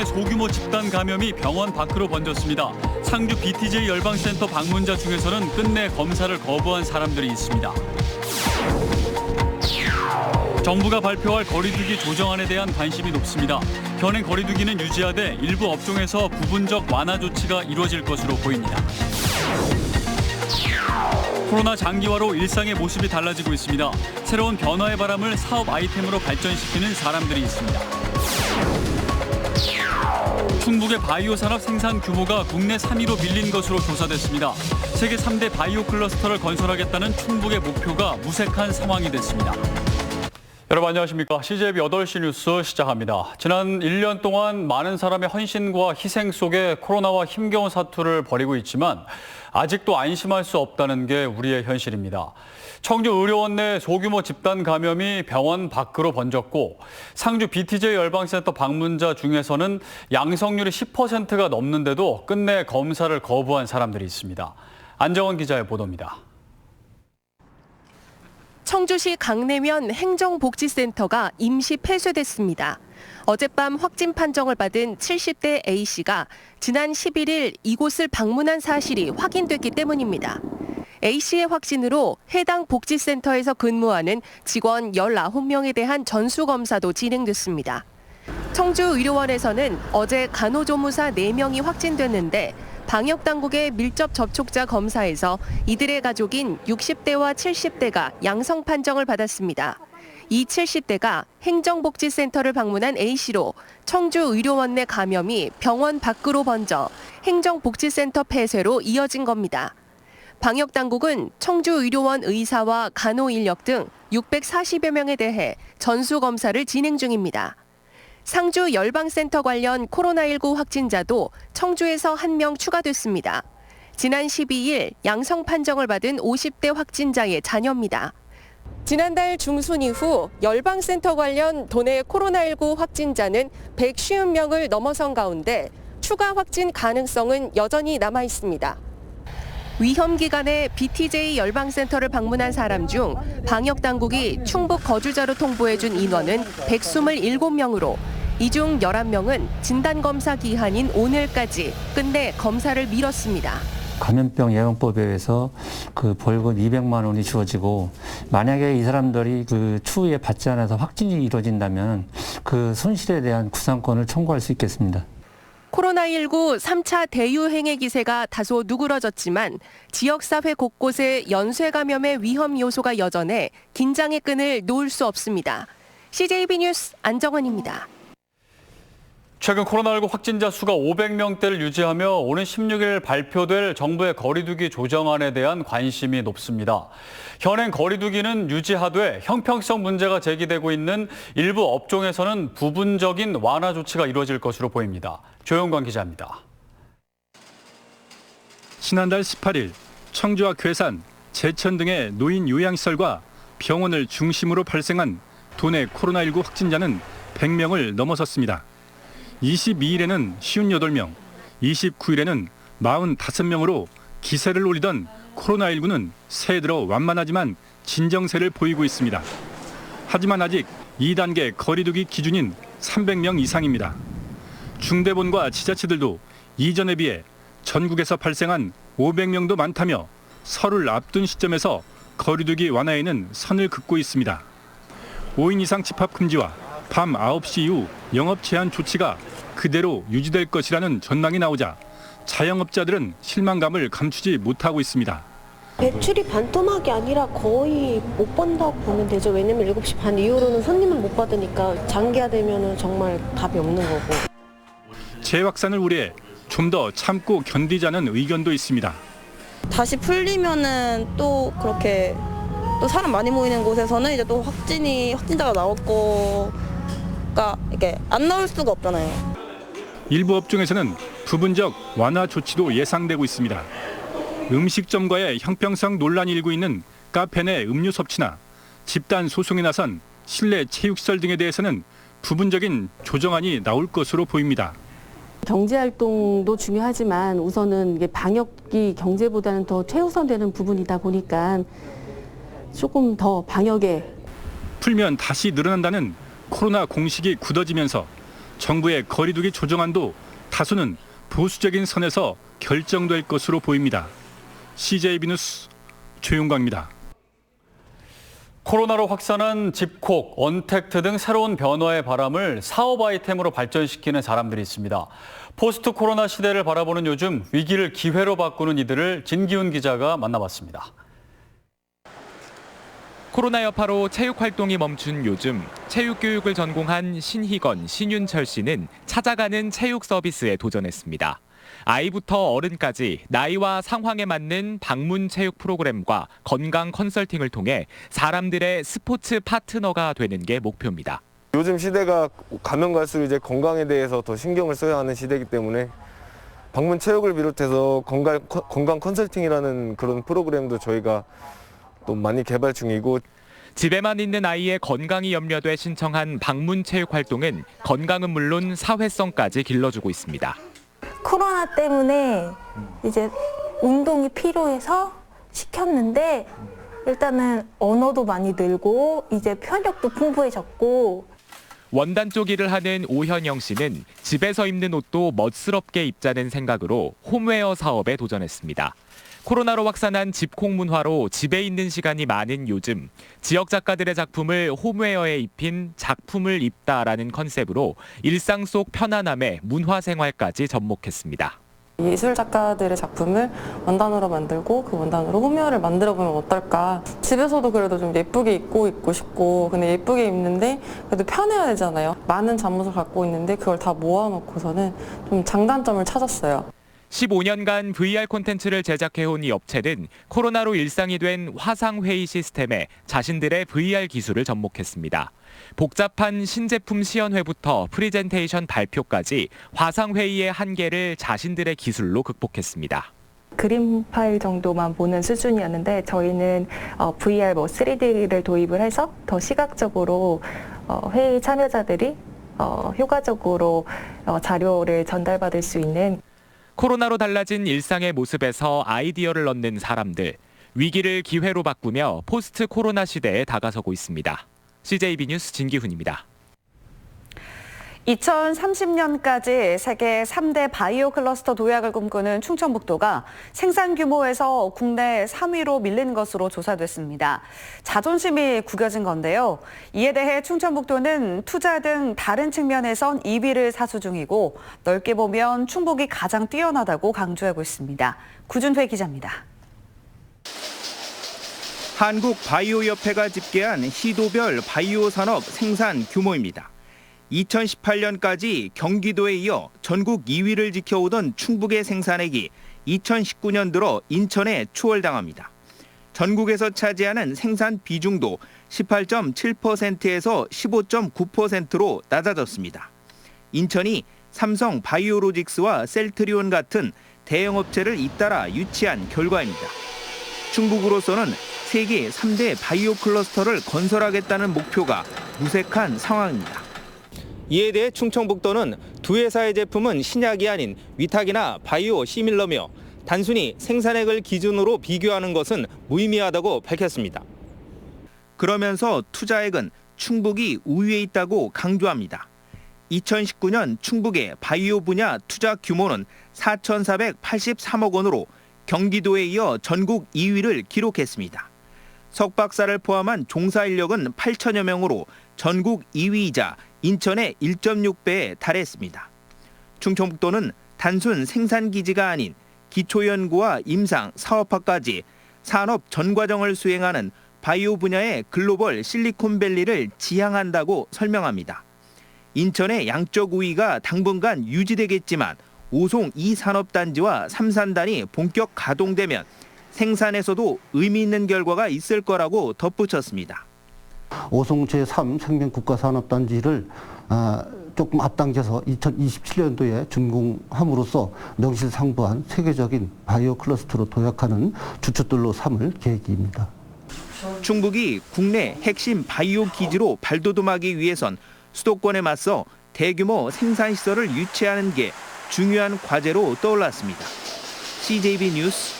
소규모 집단 감염이 병원 밖으로 번졌습니다. 상주 BTJ 열방센터 방문자 중에서는 끝내 검사를 거부한 사람들이 있습니다. 정부가 발표할 거리두기 조정안에 대한 관심이 높습니다. 현행 거리두기는 유지하되 일부 업종에서 부분적 완화 조치가 이루어질 것으로 보입니다. 코로나 장기화로 일상의 모습이 달라지고 있습니다. 새로운 변화의 바람을 사업 아이템으로 발전시키는 사람들이 있습니다. 충북의 바이오 산업 생산 규모가 국내 3위로 밀린 것으로 조사됐습니다. 세계 3대 바이오 클러스터를 건설하겠다는 충북의 목표가 무색한 상황이 됐습니다. 여러분 안녕하십니까. CJB 8시 뉴스 시작합니다. 지난 1년 동안 많은 사람의 헌신과 희생 속에 코로나와 힘겨운 사투를 벌이고 있지만 아직도 안심할 수 없다는 게 우리의 현실입니다. 청주 의료원 내 소규모 집단 감염이 병원 밖으로 번졌고 상주 BTJ 열방센터 방문자 중에서는 양성률이 10%가 넘는데도 끝내 검사를 거부한 사람들이 있습니다. 안정원 기자의 보도입니다. 청주시 강내면 행정복지센터가 임시 폐쇄됐습니다. 어젯밤 확진 판정을 받은 70대 A씨가 지난 11일 이곳을 방문한 사실이 확인됐기 때문입니다. A씨의 확진으로 해당 복지센터에서 근무하는 직원 19명에 대한 전수검사도 진행됐습니다. 청주의료원에서는 어제 간호조무사 4명이 확진됐는데 방역당국의 밀접 접촉자 검사에서 이들의 가족인 60대와 70대가 양성 판정을 받았습니다. 이 70대가 행정복지센터를 방문한 A씨로 청주의료원 내 감염이 병원 밖으로 번져 행정복지센터 폐쇄로 이어진 겁니다. 방역당국은 청주의료원 의사와 간호인력 등 640여 명에 대해 전수검사를 진행 중입니다. 상주 열방센터 관련 코로나19 확진자도 청주에서 1명 추가됐습니다. 지난 12일 양성 판정을 받은 50대 확진자의 자녀입니다. 지난달 중순 이후 열방센터 관련 도내 코로나19 확진자는 150명을 넘어선 가운데 추가 확진 가능성은 여전히 남아 있습니다. 위험 기간에 BTJ 열방센터를 방문한 사람 중 방역당국이 충북 거주자로 통보해준 인원은 127명으로 이 중 11명은 진단검사 기한인 오늘까지 끝내 검사를 미뤘습니다. 감염병 예방법에 의해서 그 벌금 200만 원이 주어지고 만약에 이 사람들이 그 추후에 받지 않아서 확진이 이루어진다면 그 손실에 대한 구상권을 청구할 수 있겠습니다. 코로나19 3차 대유행의 기세가 다소 누그러졌지만 지역사회 곳곳에 연쇄 감염의 위험 요소가 여전해 긴장의 끈을 놓을 수 없습니다. CJB 뉴스 안정원입니다. 최근 코로나19 확진자 수가 500명대를 유지하며 오는 16일 발표될 정부의 거리두기 조정안에 대한 관심이 높습니다. 현행 거리두기는 유지하되 형평성 문제가 제기되고 있는 일부 업종에서는 부분적인 완화 조치가 이루어질 것으로 보입니다. 조영관 기자입니다. 지난달 18일 청주와 괴산, 제천 등의 노인 요양시설과 병원을 중심으로 발생한 도내 코로나19 확진자는 100명을 넘어섰습니다. 22일에는 58명, 29일에는 45명으로 기세를 올리던 코로나19는 새해 들어 완만하지만 진정세를 보이고 있습니다. 하지만 아직 2단계 거리두기 기준인 300명 이상입니다. 중대본과 지자체들도 이전에 비해 전국에서 발생한 500명도 많다며 설을 앞둔 시점에서 거리두기 완화에는 선을 긋고 있습니다. 5인 이상 집합 금지와 밤 9시 이후 영업 제한 조치가 그대로 유지될 것이라는 전망이 나오자 자영업자들은 실망감을 감추지 못하고 있습니다. 매출이 반토막이 아니라 거의 못 번다고 보면 되죠. 왜냐면 7시 반 이후로는 손님을 못 받으니까 장기화되면 정말 답이 없는 거고. 재확산을 우려해 좀 더 참고 견디자는 의견도 있습니다. 다시 풀리면은 또 그렇게 또 사람 많이 모이는 곳에서는 이제 또 확진자가 나올 거가 이게 안 나올 수가 없잖아요. 일부 업종에서는 부분적 완화 조치도 예상되고 있습니다. 음식점과의 형평성 논란이 일고 있는 카페 내 음료 섭취나 집단 소송에 나선 실내 체육시설 등에 대해서는 부분적인 조정안이 나올 것으로 보입니다. 경제활동도 중요하지만 우선은 이게 방역이 경제보다는 더 최우선되는 부분이다 보니까 조금 더 방역에 풀면 다시 늘어난다는 코로나 공식이 굳어지면서 정부의 거리두기 조정안도 다수는 보수적인 선에서 결정될 것으로 보입니다. CJB 뉴스 최용광입니다. 코로나로 확산한 집콕, 언택트 등 새로운 변화의 바람을 사업 아이템으로 발전시키는 사람들이 있습니다. 포스트 코로나 시대를 바라보는 요즘 위기를 기회로 바꾸는 이들을 진기훈 기자가 만나봤습니다. 코로나 여파로 체육 활동이 멈춘 요즘 체육 교육을 전공한 신희건, 신윤철 씨는 찾아가는 체육 서비스에 도전했습니다. 아이부터 어른까지 나이와 상황에 맞는 방문 체육 프로그램과 건강 컨설팅을 통해 사람들의 스포츠 파트너가 되는 게 목표입니다. 요즘 시대가 가면 갈수록 이제 건강에 대해서 더 신경을 써야 하는 시대이기 때문에 방문 체육을 비롯해서 건강 컨설팅이라는 그런 프로그램도 저희가 또 많이 개발 중이고, 집에만 있는 아이의 건강이 염려돼 신청한 방문 체육 활동은 건강은 물론 사회성까지 길러주고 있습니다. 코로나 때문에 이제 운동이 필요해서 시켰는데 일단은 언어도 많이 늘고 이제 편력도 풍부해졌고. 원단 쪽 일을 하는 오현영 씨는 집에서 입는 옷도 멋스럽게 입자는 생각으로 홈웨어 사업에 도전했습니다. 코로나로 확산한 집콕 문화로 집에 있는 시간이 많은 요즘 지역 작가들의 작품을 홈웨어에 입힌 작품을 입다라는 컨셉으로 일상 속 편안함에 문화 생활까지 접목했습니다. 예술 작가들의 작품을 원단으로 만들고 그 원단으로 홈웨어를 만들어 보면 어떨까. 집에서도 그래도 좀 예쁘게 입고 싶고, 근데 예쁘게 입는데 그래도 편해야 되잖아요. 많은 잠옷을 갖고 있는데 그걸 다 모아놓고서는 좀 장단점을 찾았어요. 15년간 VR 콘텐츠를 제작해온 이 업체는 코로나로 일상이 된 화상회의 시스템에 자신들의 VR 기술을 접목했습니다. 복잡한 신제품 시연회부터 프리젠테이션 발표까지 화상회의의 한계를 자신들의 기술로 극복했습니다. 그림 파일 정도만 보는 수준이었는데 저희는 VR 3D를 도입을 해서 더 시각적으로 회의 참여자들이 효과적으로 자료를 전달받을 수 있는. 코로나로 달라진 일상의 모습에서 아이디어를 얻는 사람들, 위기를 기회로 바꾸며 포스트 코로나 시대에 다가서고 있습니다. CJB 뉴스 진기훈입니다. 2030년까지 세계 3대 바이오 클러스터 도약을 꿈꾸는 충청북도가 생산 규모에서 국내 3위로 밀린 것으로 조사됐습니다. 자존심이 구겨진 건데요. 이에 대해 충청북도는 투자 등 다른 측면에선 2위를 사수 중이고 넓게 보면 충북이 가장 뛰어나다고 강조하고 있습니다. 구준회 기자입니다. 한국바이오협회가 집계한 시도별 바이오 산업 생산 규모입니다. 2018년까지 경기도에 이어 전국 2위를 지켜오던 충북의 생산액이 2019년 들어 인천에 추월당합니다. 전국에서 차지하는 생산 비중도 18.7%에서 15.9%로 낮아졌습니다. 인천이 삼성 바이오로직스와 셀트리온 같은 대형 업체를 잇따라 유치한 결과입니다. 충북으로서는 세계 3대 바이오 클러스터를 건설하겠다는 목표가 무색한 상황입니다. 이에 대해 충청북도는 두 회사의 제품은 신약이 아닌 위탁이나 바이오 시밀러며 단순히 생산액을 기준으로 비교하는 것은 무의미하다고 밝혔습니다. 그러면서 투자액은 충북이 우위에 있다고 강조합니다. 2019년 충북의 바이오 분야 투자 규모는 4,483억 원으로 경기도에 이어 전국 2위를 기록했습니다. 석박사를 포함한 종사 인력은 8천여 명으로 전국 2위이자 인천의 1.6배에 달했습니다. 충청북도는 단순 생산기지가 아닌 기초연구와 임상, 사업화까지 산업 전 과정을 수행하는 바이오 분야의 글로벌 실리콘밸리를 지향한다고 설명합니다. 인천의 양적 우위가 당분간 유지되겠지만 오송 2산업단지와 3산단이 본격 가동되면 생산에서도 의미 있는 결과가 있을 거라고 덧붙였습니다. 오송 제3 생명국가산업단지를 조금 앞당겨서 2027년도에 준공함으로써 명실상부한 세계적인 바이오 클러스터로 도약하는 주축들로 삼을 계획입니다. 충북이 국내 핵심 바이오 기지로 발돋움하기 위해선 수도권에 맞서 대규모 생산시설을 유치하는 게 중요한 과제로 떠올랐습니다. CJB 뉴스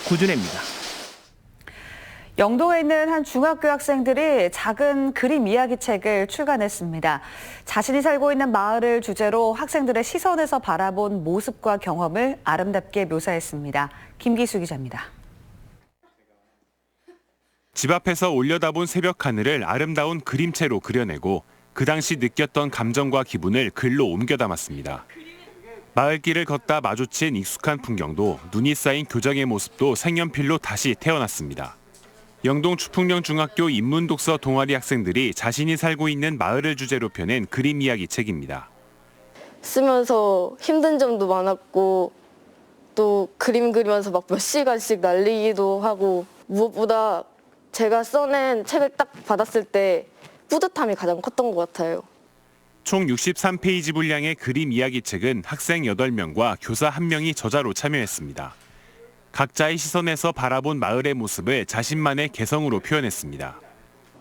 구준혜입니다. 영동에 있는 한 중학교 학생들이 작은 그림 이야기책을 출간했습니다. 자신이 살고 있는 마을을 주제로 학생들의 시선에서 바라본 모습과 경험을 아름답게 묘사했습니다. 김기수 기자입니다. 집 앞에서 올려다본 새벽 하늘을 아름다운 그림체로 그려내고 그 당시 느꼈던 감정과 기분을 글로 옮겨 담았습니다. 마을길을 걷다 마주친 익숙한 풍경도 눈이 쌓인 교장의 모습도 색연필로 다시 태어났습니다. 영동 추풍령 중학교 인문독서 동아리 학생들이 자신이 살고 있는 마을을 주제로 펴낸 그림 이야기 책입니다. 쓰면서 힘든 점도 많았고 또 그림 그리면서 막 몇 시간씩 날리기도 하고 무엇보다 제가 써낸 책을 딱 받았을 때 뿌듯함이 가장 컸던 것 같아요. 총 63페이지 분량의 그림 이야기 책은 학생 8명과 교사 1명이 저자로 참여했습니다. 각자의 시선에서 바라본 마을의 모습을 자신만의 개성으로 표현했습니다.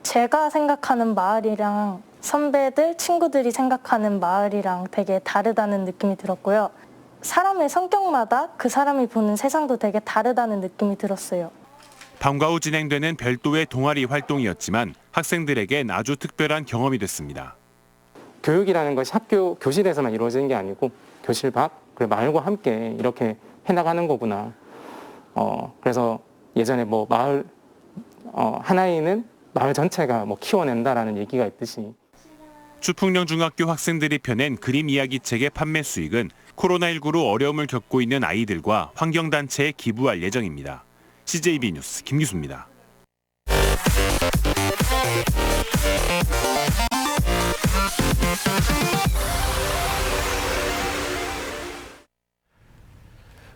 제가 생각하는 마을이랑 선배들, 친구들이 생각하는 마을이랑 되게 다르다는 느낌이 들었고요. 사람의 성격마다 그 사람이 보는 세상도 되게 다르다는 느낌이 들었어요. 방과 후 진행되는 별도의 동아리 활동이었지만 학생들에겐 아주 특별한 경험이 됐습니다. 교육이라는 것이 학교 교실에서만 이루어지는 게 아니고 교실 밖, 그리고 마을과 함께 이렇게 해나가는 거구나. 그래서 예전에 뭐 마을 하나에는 마을 전체가 뭐 키워낸다라는 얘기가 있듯이. 추풍령 중학교 학생들이 펴낸 그림 이야기 책의 판매 수익은 코로나19로 어려움을 겪고 있는 아이들과 환경단체에 기부할 예정입니다. CJB 뉴스 김기수입니다.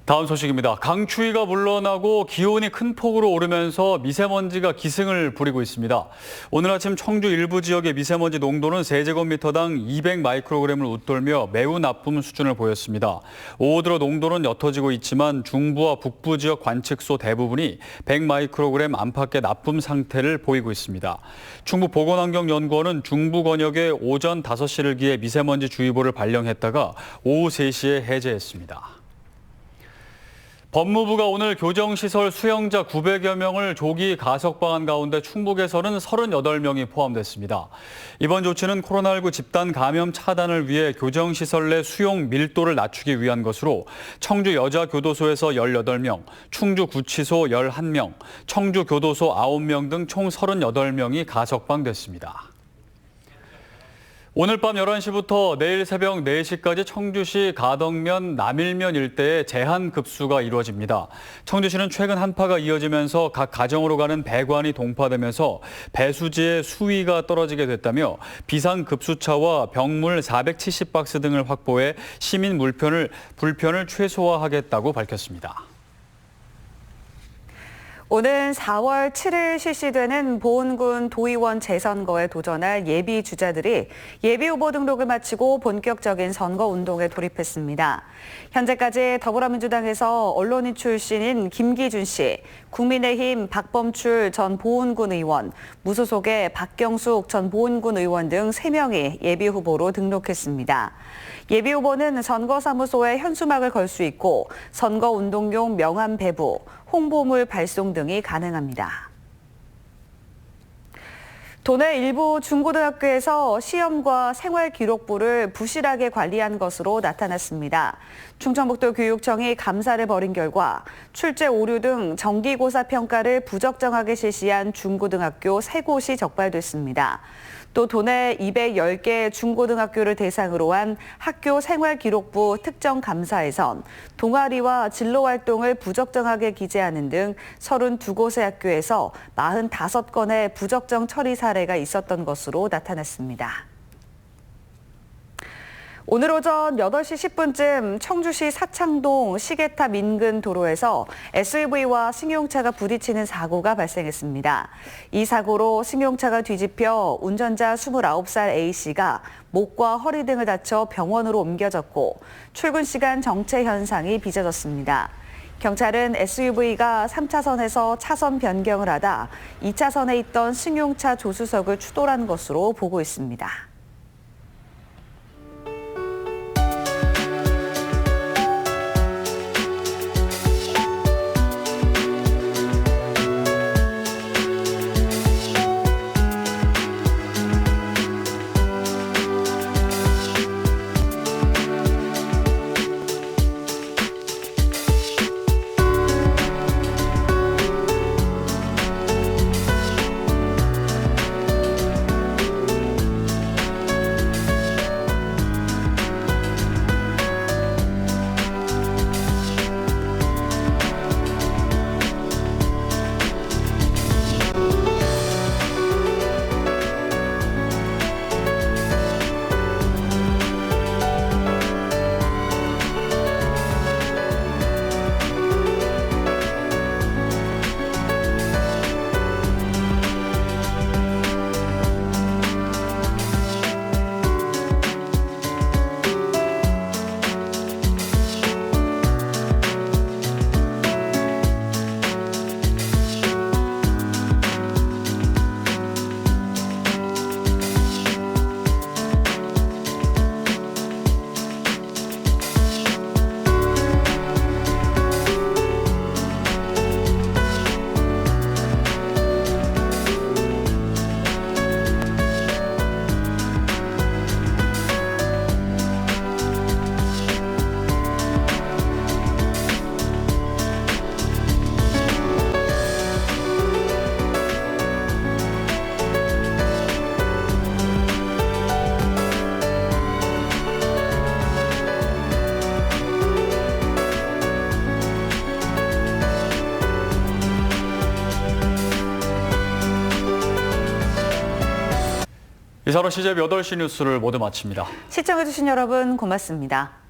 다음 소식입니다. 강추위가 물러나고 기온이 큰 폭으로 오르면서 미세먼지가 기승을 부리고 있습니다. 오늘 아침 청주 일부 지역의 미세먼지 농도는 세제곱미터당 200 마이크로그램을 웃돌며 매우 나쁨 수준을 보였습니다. 오후 들어 농도는 옅어지고 있지만 중부와 북부 지역 관측소 대부분이 100 마이크로그램 안팎의 나쁨 상태를 보이고 있습니다. 충북보건환경연구원은 중부 권역에 오전 5시를 기해 미세먼지 주의보를 발령했다가 오후 3시에 해제했습니다. 법무부가 오늘 교정시설 수용자 900여 명을 조기 가석방한 가운데 충북에서는 38명이 포함됐습니다. 이번 조치는 코로나19 집단 감염 차단을 위해 교정시설 내 수용 밀도를 낮추기 위한 것으로 청주 여자교도소에서 18명, 충주구치소 11명, 청주교도소 9명 등 총 38명이 가석방됐습니다. 오늘 밤 11시부터 내일 새벽 4시까지 청주시 가덕면, 남일면 일대에 제한급수가 이루어집니다. 청주시는 최근 한파가 이어지면서 각 가정으로 가는 배관이 동파되면서 배수지의 수위가 떨어지게 됐다며 비상급수차와 병물 470박스 등을 확보해 시민 불편을 최소화하겠다고 밝혔습니다. 오는 4월 7일 실시되는 보은군 도의원 재선거에 도전할 예비 주자들이 예비 후보 등록을 마치고 본격적인 선거 운동에 돌입했습니다. 현재까지 더불어민주당에서 언론인 출신인 김기준 씨, 국민의힘 박범출 전 보은군 의원, 무소속의 박경숙 전 보은군 의원 등 3명이 예비 후보로 등록했습니다. 예비 후보는 선거사무소에 현수막을 걸 수 있고 선거운동용 명함 배부, 홍보물 발송 등이 가능합니다. 도내 일부 중고등학교에서 시험과 생활기록부를 부실하게 관리한 것으로 나타났습니다. 충청북도 교육청이 감사를 벌인 결과 출제 오류 등 정기고사 평가를 부적정하게 실시한 중고등학교 3곳이 적발됐습니다. 또 도내 210개 중고등학교를 대상으로 한 학교 생활기록부 특정 감사에선 동아리와 진로활동을 부적정하게 기재하는 등 32곳의 학교에서 45건의 부적정 처리 사례가 있었던 것으로 나타났습니다. 오늘 오전 8시 10분쯤 청주시 사창동 시계탑 인근 도로에서 SUV와 승용차가 부딪히는 사고가 발생했습니다. 이 사고로 승용차가 뒤집혀 운전자 29살 A씨가 목과 허리 등을 다쳐 병원으로 옮겨졌고 출근 시간 정체 현상이 빚어졌습니다. 경찰은 SUV가 3차선에서 차선 변경을 하다 2차선에 있던 승용차 조수석을 추돌한 것으로 보고 있습니다. 이사로 CJB 8시 뉴스를 모두 마칩니다. 시청해주신 여러분 고맙습니다.